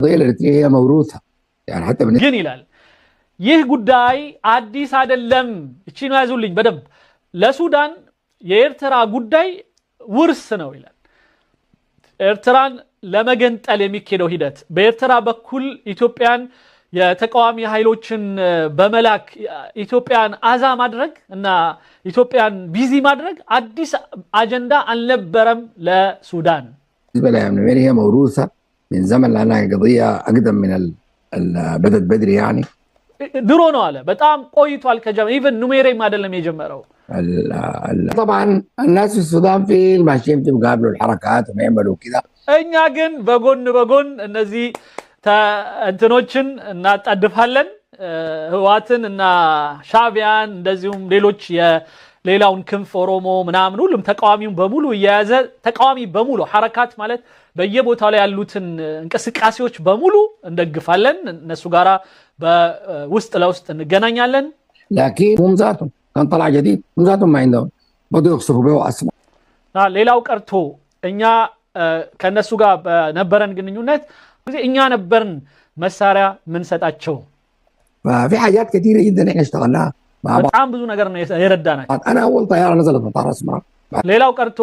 القضية الإريترية هي موروثة يعني حتى ግን ይላል ይህ ጉዳይ አዲስ አይደለም። እቺ ነው ያዙልኝ በደንብ ለሱዳን የኤርትራ ጉዳይ ውርስ ነው ይላል። ኤርትራን ለመገንጠል የሚካሄደው ሂደት በኤርትራ በኩል ኢትዮጵያን የተቃዋሚ ኃይሎችን በመላክ ኢትዮጵያን አዛ ማድረግ እና ኢትዮጵያን ቢዚ ማድረግ አዲስ አጀንዳ አልነበረም ለሱዳን። هي موروثة من زمن لأنها قضية أقدم من بدت بدري يعني ድሮ ነው አለ በጣም ቆይቷል ከጀመረ ኢቭን ኑሜሬም አይደለም የጀመረው። طبعا الناس في السودان في الماشيين بيقابلوا الحركات ويعملوا كذا እኛ ግን በጎን እነዚህ እንትኖችን እናጣድፋለን ህዋትን እና ሻቢያን እንደዚሁም ሌሎች የሌላውን ክንፍ ኦሮሞ ምናምን ሁሉም ተቃዋሚውን በሙሉ የያዘ ተቃዋሚ በሙሉ ሐረካት ማለት በየቦታው ላይ ያሉትን እንቅስቃሴዎች በሙሉ እንደግፋለን እነሱ ጋራ በውስጥ ለውስጥ እንገናኛለን። لكن هم ذاتهم كان طلع جديد هم ذاتهم ما عندهم بدو يخسروا به اسماء ሌላው ቀርቶ እኛ ከነሱ ጋር በነበረን ግንኙነት እኛ ነበርን መሳሪያ ምን ሰጣቸው። ففي حاجات كثيره جدا احنا اشتغلناها በጣም ብዙ ነገር ነው የረዳናቸው። انا اول طياره نزلت مطار اسمرا ሌላው ቀርቶ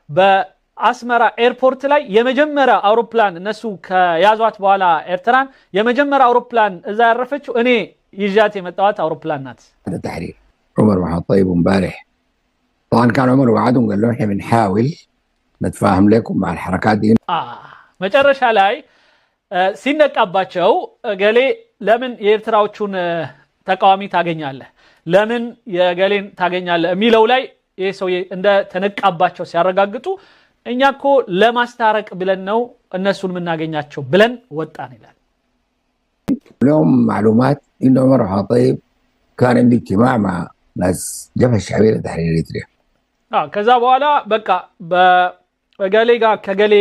በአስመራ ኤርፖርት ላይ የመጀመሪያ አውሮፕላን እነሱ ከያዟት በኋላ ኤርትራን የመጀመሪያ አውሮፕላን እዛ ያረፈችው እኔ ይዣት የመጣዋት አውሮፕላን ናት። التحرير عمر محمد طيب امبارح طبعا كان عمر وعدهم قال له احنا بنحاول نتفاهم لكم مع الحركات دي መጨረሻ ላይ ሲነቃባቸው ገሌ ለምን የኤርትራዎቹን ተቃዋሚ ታገኛለህ ለምን የገሌን ታገኛለህ የሚለው ላይ ይሄ ሰው እንደ ተነቃባቸው ሲያረጋግጡ እኛኮ ለማስታረቅ ብለን ነው እነሱን ምናገኛቸው ብለን ወጣን ይላል። لهم معلومات ان عمر طيب كان عنده اجتماع مع ناس جبهة الشعبية لتحرير اريتريا ከዛ በኋላ በቃ በገሌ ጋር ከገሌ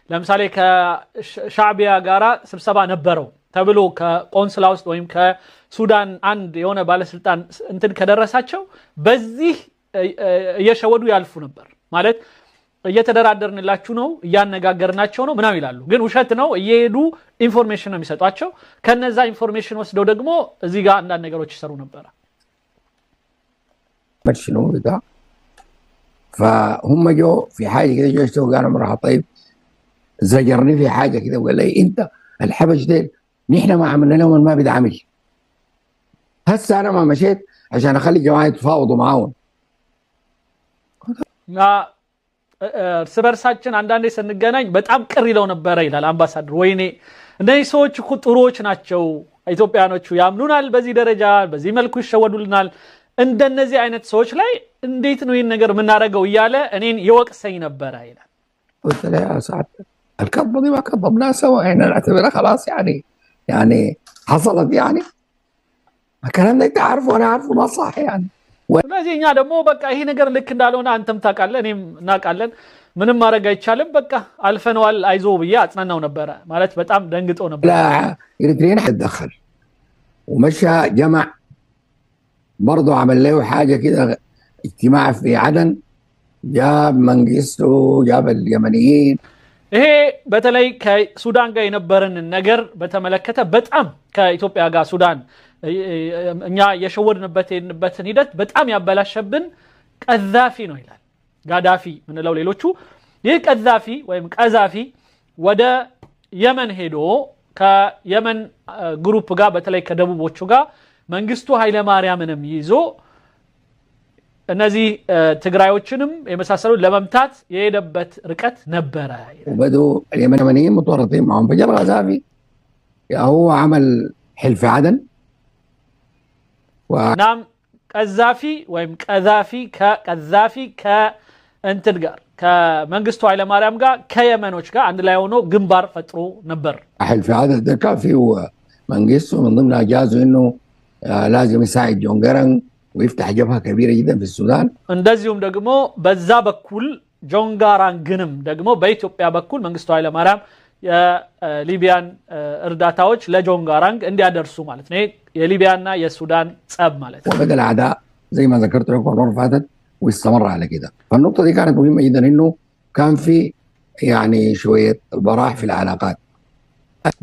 ለምሳሌ ከሻዕቢያ ጋራ ስብሰባ ነበረው ተብሎ ከቆንስላ ውስጥ ወይም ከሱዳን አንድ የሆነ ባለስልጣን እንትን ከደረሳቸው በዚህ እየሸወዱ ያልፉ ነበር ማለት እየተደራደርንላችሁ ነው እያነጋገርናቸው ነው ምናምን ይላሉ። ግን ውሸት ነው እየሄዱ ኢንፎርሜሽን ነው የሚሰጧቸው። ከነዛ ኢንፎርሜሽን ወስደው ደግሞ እዚህ ጋር አንዳንድ ነገሮች ይሰሩ ነበር። شنو ده فهم جو في حاجه كده جو اشتغلوا قالوا عمر طيب زجرني في حاجه كده وقال لي انت الحبش ديل نحن ما عملنا لهم ما بيدعمل هسه انا ما مشيت عشان اخلي الجماعه يتفاوضوا معاهم እርስ በርሳችን አንዳንዴ ስንገናኝ በጣም ቅር ይለው ነበር ይላል አምባሳደር። ወይኔ እነዚህ ሰዎች እኮ ጥሩዎች ናቸው ኢትዮጵያኖቹ ያምኑናል በዚህ ደረጃ በዚህ መልኩ ይሸወዱልናል እንደነዚህ አይነት ሰዎች ላይ እንዴት ነው ይሄን ነገር የምናደርገው እያለ እኔን ይወቅሰኝ ነበር ይላል። قلت له يا سعد الكذبه دي ما كذبناها سوا احنا نعتبرها خلاص يعني حصلت يعني الكلام ده انت عارفه وانا عارفه ما صح يعني ስለዚህ እኛ ደግሞ በቃ ይሄ ነገር ልክ እንዳልሆነ አንተም ታውቃለህ እኔም እናውቃለን ምንም ማድረግ አይቻልም በቃ አልፈነዋል አይዞ ብዬ አጽናናው ነበር ማለት በጣም ደንግጦ ነበር። لا إريتريين تدخل ومشى جمع برضه عمل له حاجه كده اجتماع في عدن جاب منجستو جاب اليمنيين ይሄ በተለይ ከሱዳን ጋር የነበረን ነገር በተመለከተ በጣም ከኢትዮጵያ ጋር ሱዳን እኛ የሸወድንበትን ሂደት በጣም ያበላሸብን ቀዛፊ ነው ይላል። ጋዳፊ ምንለው ሌሎቹ ይህ ቀዛፊ ወይም ቀዛፊ ወደ የመን ሄዶ ከየመን ግሩፕ ጋር በተለይ ከደቡቦቹ ጋር መንግስቱ ኃይለ ማርያምንም ይዞ እነዚህ ትግራዮችንም የመሳሰሉ ለመምታት የሄደበት ርቀት ነበረ። وبدوا اليمنيين متورطين معهم فجر قذافي هو عمل حلف عدن ናም ቀዛፊ ወይም ቀዛፊ ከእንትን ጋር ከመንግስቱ ኃይለ ማርያም ጋር ከየመኖች ጋር አንድ ላይ ሆኖ ግንባር ፈጥሮ ነበር። حلف عدن ده كان فيه منجستو من ضمن اجازه انه لازم يساعد جون جرن ويفتح جبهه كبيره جدا في السودان እንደዚሁም ደግሞ በዛ በኩል ጆን ጋራንግንም ደግሞ በኢትዮጵያ በኩል መንግስቱ ኃይለ ማርያም የሊቢያን እርዳታዎች ለጆን ጋራንግ እንዲያደርሱ ማለት ነው። የሊቢያና የሱዳን ጸብ ማለት ነው። وبدل اعداء زي ما ذكرت لكم المره اللي فاتت واستمر على كده. فالنقطه دي كانت مهمه جدا انه كان في يعني شويه براح في العلاقات.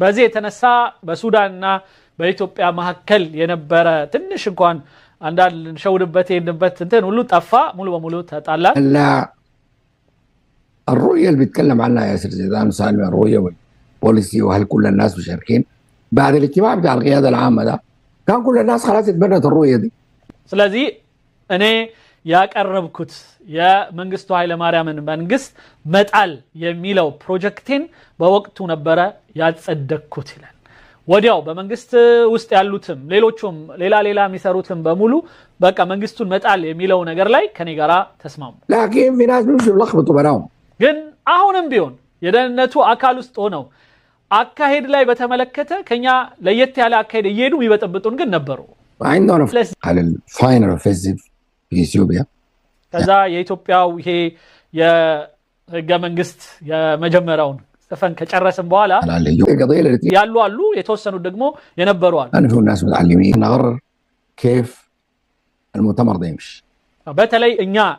በዚህ የተነሳ በሱዳንና በኢትዮጵያ መካከል የነበረ ትንሽ እንኳን አንዳንድ ሸውድበት የነበረ እንትን ሁሉ ጠፋ ሙሉ በሙሉ ተጣላ لا الرؤيه اللي بيتكلم عنها ياسر زيدان وسالم الرؤيه والبوليسي وهل كل الناس مشاركين بعد الاجتماع بتاع القياده العامه ده كان كل الناس خلاص اتبنت الرؤيه دي ስለዚህ እኔ ያቀረብኩት የመንግስቱ ኃይለ ማርያምን መንግስት መጣል የሚለው ፕሮጀክቲን በወቅቱ ነበረ ያጸደቅኩት ይላል ወዲያው በመንግስት ውስጥ ያሉትም ሌሎችም ሌላ የሚሰሩትም በሙሉ በቃ መንግስቱን መጣል የሚለው ነገር ላይ ከኔ ጋራ ተስማሙ لكن في ناس بيمشوا يلخبطوا بينهم ግን አሁንም ቢሆን የደህንነቱ አካል ውስጥ ሆነው አካሄድ ላይ በተመለከተ ከኛ ለየት ያለ አካሄድ እየሄዱ ይበጠብጡን ግን ነበሩ عندنا على الفاينل اوفنسيف في اثيوبيا ከዛ የኢትዮጵያው ይሄ የህገ መንግስት የመጀመሪያውን ጽፈን ከጨረስን በኋላ ያሉ አሉ የተወሰኑ ደግሞ የነበሩ አሉ انا في الناس متعلمين نقرر كيف المؤتمر ده يمشي በተለይ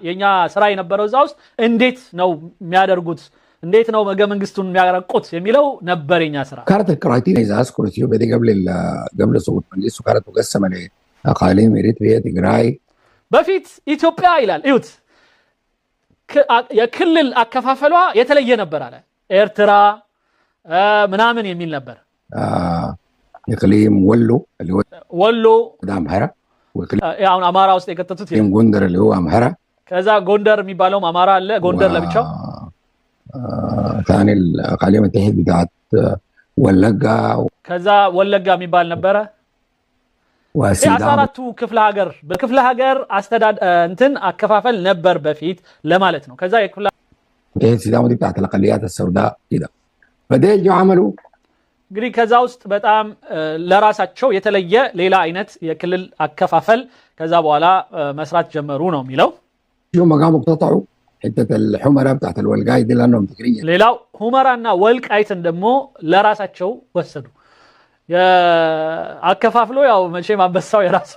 የኛ ስራ የነበረው እዛ ውስጥ እንዴት ነው የሚያደርጉት እንዴት ነው ህገ መንግስቱን የሚያረቁት የሚለው ነበርኛ ስራ كانت الكرايتيريا اذا اذكر اثيوبيا دي قبل سقوط المجلس كانت مقسمه لاقاليم اريتريا تجراي በፊት ኢትዮጵያ ይላል እዩት የክልል አከፋፈሏ የተለየ ነበር አለ ኤርትራ ምናምን የሚል ነበር اقليم ولو اللي هو ولو ده امحره ያው አማራ ውስጥ የከተቱት ጎንደር اللي هو امحره ከዛ ጎንደር የሚባለው አማራ አለ ጎንደር ለብቻው ثاني الاقاليم التحت بتاعت ወለጋ ከዛ ወለጋ የሚባል ነበረ ወሲዳቱ ክፍለ ሀገር አስተዳድ እንትን አከፋፈል ነበር በፊት ለማለት ነው ከዛ የክፍለ ሲዳሞ دي بتاعت الاقليات السوداء كده فده عملوا እንግዲህ ከዛ ውስጥ በጣም ለራሳቸው የተለየ ሌላ አይነት የክልል አከፋፈል ከዛ በኋላ መስራት ጀመሩ ነው የሚለው يوم ما قاموا قطعوا حته الحمره بتاعت الولقايت دي لانهم تكريه ሌላው ሁመራና ወልቃይትን ደግሞ ለራሳቸው ወሰዱ አከፋፍሎ ያው መቼም አንበሳው የራሱ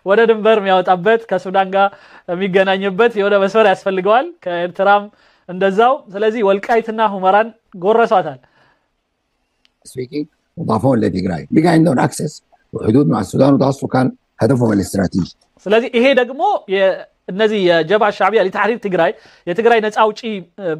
ወደ ድንበር የሚያወጣበት ከሱዳን ጋር የሚገናኝበት የሆነ መስመር ያስፈልገዋል ከኤርትራም እንደዛው ስለዚህ ወልቃይትና ሁመራን ጎረሷታል سبيكينج وضافون لتيغراي بقى عندهم اكسس وحدود مع السودان وده اصله كان هدفهم الاستراتيجي ስለዚህ ይሄ ደግሞ እነዚህ የጀብሃ ሻዕቢያ ለታህሪር ትግራይ የትግራይ ነፃ አውጪ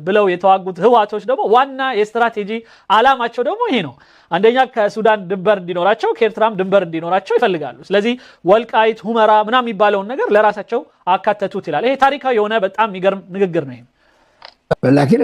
ብለው የተዋጉት ህዋቶች ደግሞ ዋና የስትራቴጂ አላማቸው ደግሞ ይሄ ነው አንደኛ ከሱዳን ድንበር እንዲኖራቸው ከኤርትራም ድንበር እንዲኖራቸው ይፈልጋሉ ስለዚህ ወልቃይት ሁመራ ምናምን የሚባለው ነገር ለራሳቸው አካተቱት ይላል ይሄ ታሪካዊ የሆነ በጣም የሚገርም ንግግር ነው لكن